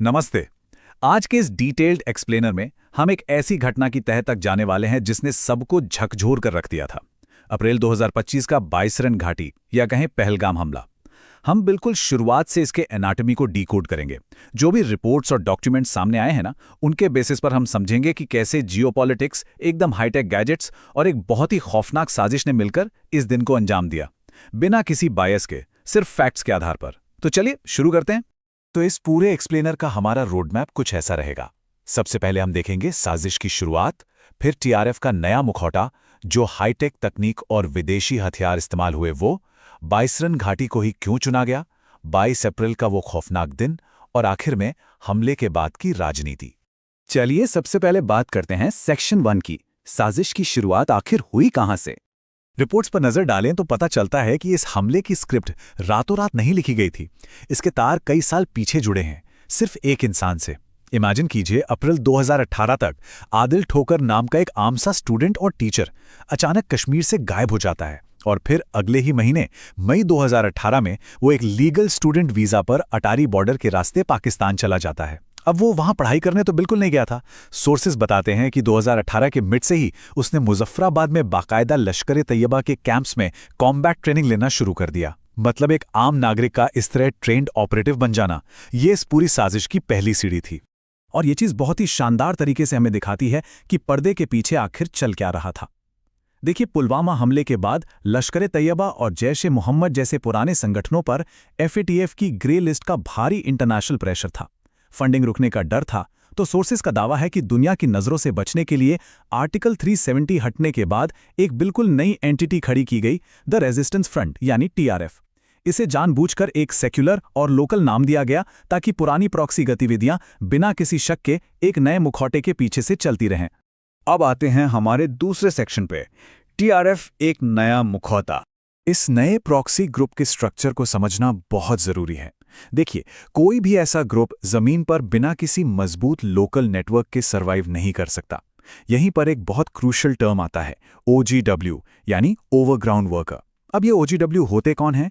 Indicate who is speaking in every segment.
Speaker 1: नमस्ते। आज के इस डिटेल्ड एक्सप्लेनर में हम एक ऐसी घटना की तह तक जाने वाले हैं जिसने सबको झकझोर कर रख दिया था। अप्रैल 2025 का बाइसरन घाटी या कहें पहलगाम हमला। हम बिल्कुल शुरुआत से इसके एनाटॉमी को डिकोड करेंगे। जो भी रिपोर्ट्स और डॉक्यूमेंट्स सामने आए हैं ना, उनके बेसिस पर हम समझेंगे कि कैसे जियोपॉलिटिक्स, एकदम हाईटेक गैजेट्स और एक बहुत ही खौफनाक साजिश ने मिलकर इस दिन को अंजाम दिया, बिना किसी बायस के, सिर्फ फैक्ट्स के आधार पर। तो चलिए शुरू करते हैं। तो इस पूरे एक्सप्लेनर का हमारा रोड मैप कुछ ऐसा रहेगा। सबसे पहले हम देखेंगे साजिश की शुरुआत, फिर टीआरएफ का नया मुखौटा, जो हाईटेक तकनीक और विदेशी हथियार इस्तेमाल हुए वो, बाइसरन घाटी को ही क्यों चुना गया, 22 अप्रैल का वो खौफनाक दिन, और आखिर में हमले के बाद की राजनीति। चलिए सबसे पहले बात करते हैं सेक्शन 1 की। साजिश की शुरुआत आखिर हुई कहां से? रिपोर्ट्स पर नजर डालें तो पता चलता है कि इस हमले की स्क्रिप्ट रातों रात नहीं लिखी गई थी। इसके तार कई साल पीछे जुड़े हैं, सिर्फ एक इंसान से। इमेजिन कीजिए, अप्रैल 2018 तक आदिल ठोकर नाम का एक आम सा स्टूडेंट और टीचर अचानक कश्मीर से गायब हो जाता है, और फिर अगले ही महीने मई 2018 में वो एक लीगल स्टूडेंट वीजा पर अटारी बॉर्डर के रास्ते पाकिस्तान चला जाता है। अब वो वहां पढ़ाई करने तो बिल्कुल नहीं गया था। सोर्सेज बताते हैं कि 2018 के मिड से ही उसने मुजफ्फराबाद में बाकायदा लश्कर तैयबा के कैंप्स में कॉम्बैट ट्रेनिंग लेना शुरू कर दिया। मतलब एक आम नागरिक का इस तरह ट्रेंड ऑपरेटिव बन जाना, ये इस पूरी साजिश की पहली सीढ़ी थी। और ये चीज़ बहुत ही शानदार तरीके से हमें दिखाती है कि पर्दे के पीछे आखिर चल क्या रहा था। देखिए, पुलवामा हमले के बाद लश्कर तैयबा और जैश ए मोहम्मद जैसे पुराने संगठनों पर एफएटीएफ की ग्रे लिस्ट का भारी इंटरनेशनल प्रेशर था। फंडिंग रुकने का डर था, तो सोर्सेस का दावा है कि दुनिया की नज़रों से बचने के लिए आर्टिकल 370 हटने के बाद एक बिल्कुल नई एंटिटी खड़ी की गई, द रेजिस्टेंस फ्रंट यानी टीआरएफ। इसे जानबूझकर एक सेक्युलर और लोकल नाम दिया गया ताकि पुरानी प्रॉक्सी गतिविधियां बिना किसी शक के एक नए मुखौटे के पीछे से चलती रहें। अब आते हैं हमारे दूसरे सेक्शन पे, टीआरएफ एक नया मुखौटा। इस नए प्रॉक्सी ग्रुप के स्ट्रक्चर को समझना बहुत जरूरी है। देखिए, कोई भी ऐसा ग्रुप जमीन पर बिना किसी मजबूत लोकल नेटवर्क के सर्वाइव नहीं कर सकता। यहीं पर एक बहुत क्रूशियल टर्म आता है, ओजीडब्ल्यू यानी ओवरग्राउंड वर्कर। अब ये ओजीडब्ल्यू होते कौन हैं?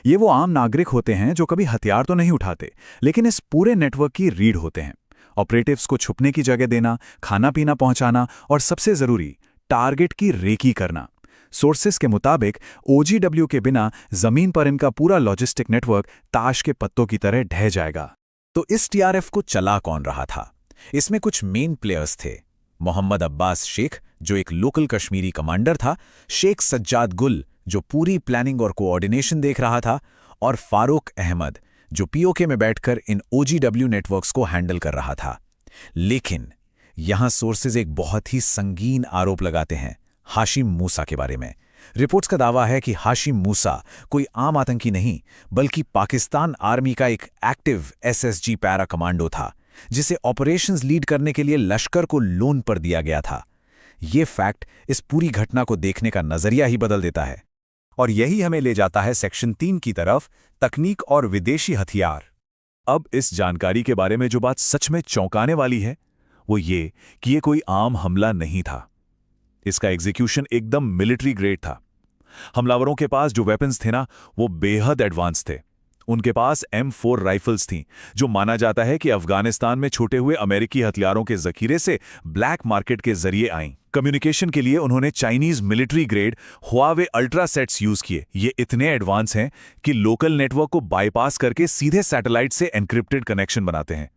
Speaker 1: ये वो आम नागरिक होते हैं जो कभी हथियार तो नहीं उठाते, लेकिन इस पूरे नेटवर्क की रीढ़ होते हैं। ऑपरेटिव्स को छुपने की जगह देना, खाना पीना पहुंचाना और सबसे जरूरी, टारगेट की रेकी करना। सोर्सेस के मुताबिक ओजीडब्ल्यू के बिना जमीन पर इनका पूरा लॉजिस्टिक नेटवर्क ताश के पत्तों की तरह ढह जाएगा। तो इस टीआरएफ को चला कौन रहा था? इसमें कुछ मेन प्लेयर्स थे। मोहम्मद अब्बास शेख, जो एक लोकल कश्मीरी कमांडर था, शेख सज्जाद गुल, जो पूरी प्लानिंग और कोऑर्डिनेशन देख रहा था, और फारूक अहमद, जो पीओके में बैठकर इन ओजीडब्ल्यू नेटवर्क्स को हैंडल कर रहा था। लेकिन यहां सोर्सेज एक बहुत ही संगीन आरोप लगाते हैं, हाशिम मूसा के बारे में। रिपोर्ट्स का दावा है कि हाशिम मूसा कोई आम आतंकी नहीं, बल्कि पाकिस्तान आर्मी का एक एक्टिव एसएसजी पैरा कमांडो था, जिसे ऑपरेशंस लीड करने के लिए लश्कर को लोन पर दिया गया था। ये फैक्ट इस पूरी घटना को देखने का नजरिया ही बदल देता है। और यही हमें ले जाता है सेक्शन 3 की तरफ, तकनीक और विदेशी हथियार। अब इस जानकारी के बारे में जो बात सच में चौंकाने वाली है, वो ये कि ये कोई आम हमला नहीं था। इसका एग्जीक्यूशन एकदम मिलिट्री ग्रेड था। हमलावरों के पास जो वेपन्स थे ना, वो बेहद एडवांस थे। उनके पास M4 राइफल्स थीं, जो माना जाता है कि अफगानिस्तान में छूटे हुए अमेरिकी हथियारों के जखीरे से ब्लैक मार्केट के जरिए आईं। कम्युनिकेशन के लिए उन्होंने Chinese military grade Huawei ultra sets use किए। ये इतने एडवांस हैं कि लोकल नेटवर्क को बाईपास करके सीधे सैटेलाइट से एन्क्रिप्टेड कनेक्शन बनाते हैं।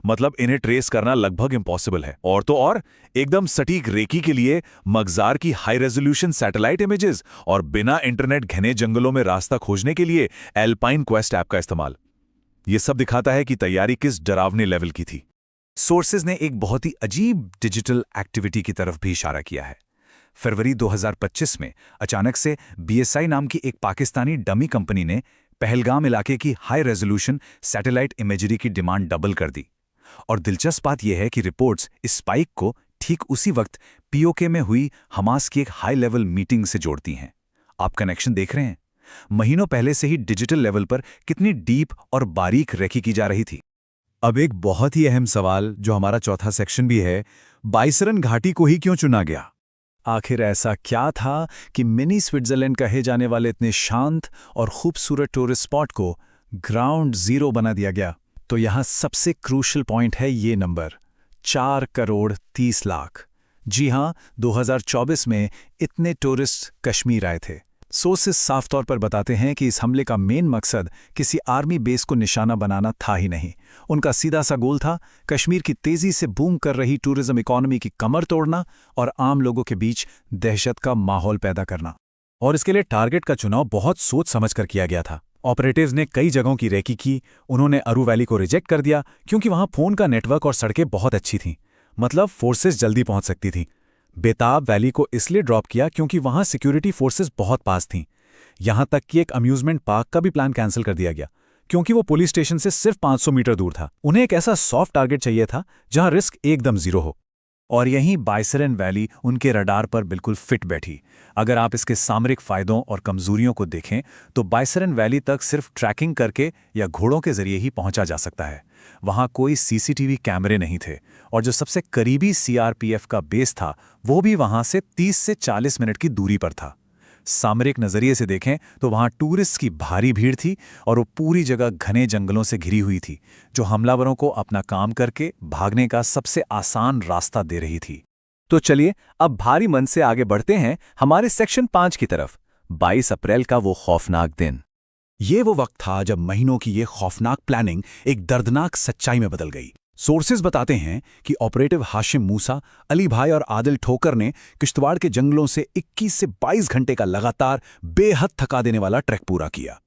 Speaker 1: मतलब इन्हें ट्रेस करना लगभग इम्पॉसिबल है। और तो और, एकदम सटीक रेकी के लिए मगजार की हाई रेजोल्यूशन सैटेलाइट इमेजेस और बिना इंटरनेट घने जंगलों में रास्ता खोजने के लिए एल्पाइन क्वेस्ट ऐप का इस्तेमाल। ये सब दिखाता है कि तैयारी किस डरावने लेवल की थी। सोर्सेज ने एक बहुत ही अजीब डिजिटल एक्टिविटी की तरफ भी इशारा किया है। फरवरी 2025 में अचानक से बीएसआई नाम की एक पाकिस्तानी डमी कंपनी ने पहलगाम इलाके की हाई रेजोल्यूशन सैटेलाइट इमेजरी की डिमांड डबल कर दी। और दिलचस्प बात यह है कि रिपोर्ट्स इस स्पाइक को ठीक उसी वक्त पीओके में हुई हमास की एक हाई लेवल मीटिंग से जोड़ती हैं। आप कनेक्शन देख रहे हैं? महीनों पहले से ही डिजिटल लेवल पर कितनी डीप और बारीक रेकी की जा रही थी। अब एक बहुत ही अहम सवाल, जो हमारा चौथा सेक्शन भी है, बाइसरन घाटी को ही क्यों चुना गया? आखिर ऐसा क्या था कि मिनी स्विट्जरलैंड कहे जाने वाले इतने शांत और खूबसूरत टूरिस्ट स्पॉट को ग्राउंड जीरो बना दिया गया? तो यहाँ सबसे क्रूशल पॉइंट है ये नंबर 4,30,00,000। जी हाँ, 2024 में इतने टूरिस्ट कश्मीर आए थे। सोर्सेस साफ तौर पर बताते हैं कि इस हमले का मेन मकसद किसी आर्मी बेस को निशाना बनाना था ही नहीं। उनका सीधा सा गोल था कश्मीर की तेजी से बूम कर रही टूरिज्म इकोनॉमी की कमर तोड़ना और आम लोगों के बीच दहशत का माहौल पैदा करना। और इसके लिए टारगेट का चुनाव बहुत सोच समझ कर किया गया था। ऑपरेटिव्स ने कई जगहों की रेकी की। उन्होंने अरू वैली को रिजेक्ट कर दिया क्योंकि वहां फोन का नेटवर्क और सड़कें बहुत अच्छी थीं, मतलब फोर्सेस जल्दी पहुंच सकती थीं। बेताब वैली को इसलिए ड्रॉप किया क्योंकि वहां सिक्योरिटी फोर्सेस बहुत पास थीं। यहां तक कि एक अम्यूजमेंट पार्क का भी प्लान कैंसिल कर दिया गया क्योंकि वो पुलिस स्टेशन से सिर्फ 500 मीटर दूर था। उन्हें एक ऐसा सॉफ्ट टारगेट चाहिए था जहां रिस्क एकदम जीरो हो। और यहीं बाइसरन वैली उनके रडार पर बिल्कुल फिट बैठी। अगर आप इसके सामरिक फायदों और कमजोरियों को देखें तो बाइसरन वैली तक सिर्फ ट्रैकिंग करके या घोड़ों के जरिए ही पहुंचा जा सकता है। वहां कोई सीसीटीवी कैमरे नहीं थे और जो सबसे करीबी सीआरपीएफ का बेस था वो भी वहां से 30 से 40 मिनट की दूरी पर था। सामरिक नजरिए से देखें तो वहां टूरिस्ट की भारी भीड़ थी और वो पूरी जगह घने जंगलों से घिरी हुई थी, जो हमलावरों को अपना काम करके भागने का सबसे आसान रास्ता दे रही थी। तो चलिए अब भारी मन से आगे बढ़ते हैं हमारे सेक्शन 5 की तरफ। 22 अप्रैल का वो खौफनाक दिन। ये वो वक्त था जब महीनों की ये खौफनाक प्लानिंग एक दर्दनाक सच्चाई में बदल गई। सोर्सेज बताते हैं कि ऑपरेटिव हाशिम मूसा, अली भाई और आदिल ठोकर ने किश्तवाड़ के जंगलों से 21 से 22 घंटे का लगातार बेहद थका देने वाला ट्रैक पूरा किया।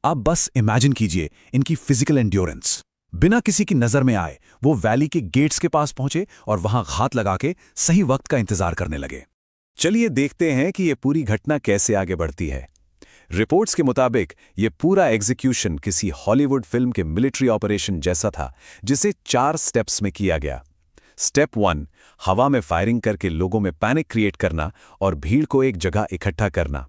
Speaker 1: आप बस इमेजिन कीजिए इनकी फिजिकल एंड्योरेंस। बिना किसी की नजर में आए वो वैली के गेट्स के पास पहुंचे और वहां घात लगा के सही वक्त का इंतजार करने लगे। चलिए देखते हैं कि ये पूरी घटना कैसे आगे बढ़ती है। रिपोर्ट्स के मुताबिक ये पूरा एग्जीक्यूशन किसी हॉलीवुड फिल्म के मिलिट्री ऑपरेशन जैसा था, जिसे 4 स्टेप्स में किया गया। स्टेप 1, हवा में फायरिंग करके लोगों में पैनिक क्रिएट करना और भीड़ को एक जगह इकट्ठा करना।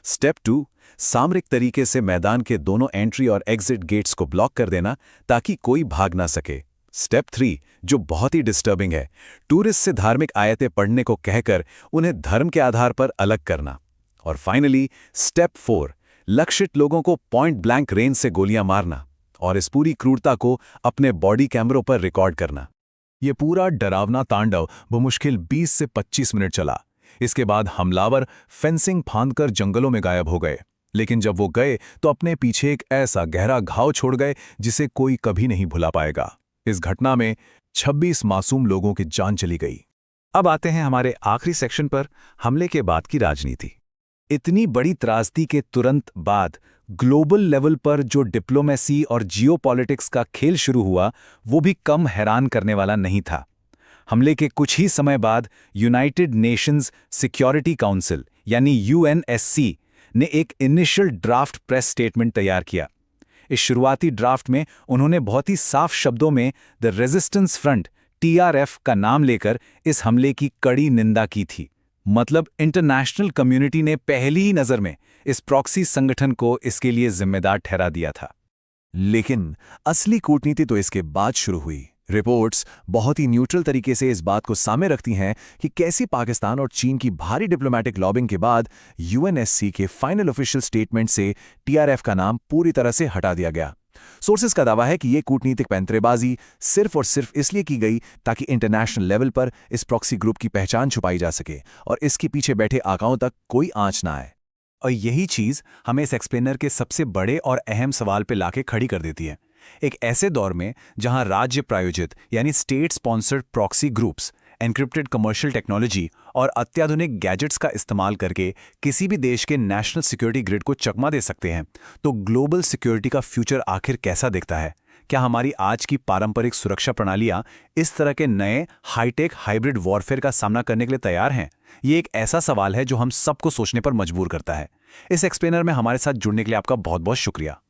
Speaker 1: स्टेप 2, सामरिक तरीके से मैदान के दोनों एंट्री और एग्जिट गेट्स को ब्लॉक कर देना ताकि कोई भाग ना सके। स्टेप 3, जो बहुत ही डिस्टर्बिंग है, टूरिस्ट से धार्मिक आयतें पढ़ने को कहकर उन्हें धर्म के आधार पर अलग करना। और फाइनली स्टेप 4, लक्षित लोगों को पॉइंट ब्लैंक रेंज से गोलियां मारना और इस पूरी क्रूरता को अपने बॉडी कैमरों पर रिकॉर्ड करना। यह पूरा डरावना तांडव बमुश्किल 20 से 25 मिनट चला। इसके बाद हमलावर फेंसिंग फांदकर जंगलों में गायब हो गए, लेकिन जब वो गए तो अपने पीछे एक ऐसा गहरा घाव छोड़ गए जिसे कोई कभी नहीं भुला पाएगा। इस घटना में 26 मासूम लोगों की जान चली गई। अब आते हैं हमारे आखिरी सेक्शन पर, हमले के बाद की राजनीति। इतनी बड़ी त्रासदी के तुरंत बाद ग्लोबल लेवल पर जो डिप्लोमेसी और जियोपॉलिटिक्स का खेल शुरू हुआ वो भी कम हैरान करने वाला नहीं था। हमले के कुछ ही समय बाद यूनाइटेड नेशंस सिक्योरिटी काउंसिल यानी यूएनएससी ने एक इनिशियल ड्राफ्ट प्रेस स्टेटमेंट तैयार किया। इस शुरुआती ड्राफ्ट में उन्होंने बहुत ही साफ शब्दों में द रेजिस्टेंस फ्रंट टीआरएफ का नाम लेकर इस हमले की कड़ी निंदा की थी। मतलब इंटरनेशनल कम्युनिटी ने पहली ही नज़र में इस प्रॉक्सी संगठन को इसके लिए जिम्मेदार ठहरा दिया था। लेकिन असली कूटनीति तो इसके बाद शुरू हुई। रिपोर्ट्स बहुत ही न्यूट्रल तरीके से इस बात को सामने रखती हैं कि कैसे पाकिस्तान और चीन की भारी डिप्लोमैटिक लॉबिंग के बाद यूएनएससी के फाइनल ऑफिशियल स्टेटमेंट से टीआरएफ का नाम पूरी तरह से हटा दिया गया। सोर्सेस का दावा है कि यह कूटनीतिक पैंतरेबाजी सिर्फ और सिर्फ इसलिए की गई ताकि इंटरनेशनल लेवल पर इस प्रॉक्सी ग्रुप की पहचान छुपाई जा सके और इसके पीछे बैठे आकाओं तक कोई आंच ना आए। और यही चीज हमें इस एक्सप्लेनर के सबसे बड़े और अहम सवाल पे लाके खड़ी कर देती है। एक ऐसे दौर में जहां राज्य प्रायोजित यानी state sponsored proxy groups encrypted commercial technology और अत्याधुनिक गैजेट्स का इस्तेमाल करके किसी भी देश के नेशनल सिक्योरिटी ग्रिड को चकमा दे सकते हैं, तो ग्लोबल सिक्योरिटी का फ्यूचर आखिर कैसा दिखता है? क्या हमारी आज की पारंपरिक सुरक्षा प्रणालियां इस तरह के नए हाईटेक हाइब्रिड वॉरफेयर का सामना करने के लिए तैयार हैं? ये एक ऐसा सवाल है जो हम सबको सोचने पर मजबूर करता है। इस एक्सप्लेनर में हमारे साथ जुड़ने के लिए आपका बहुत बहुत शुक्रिया।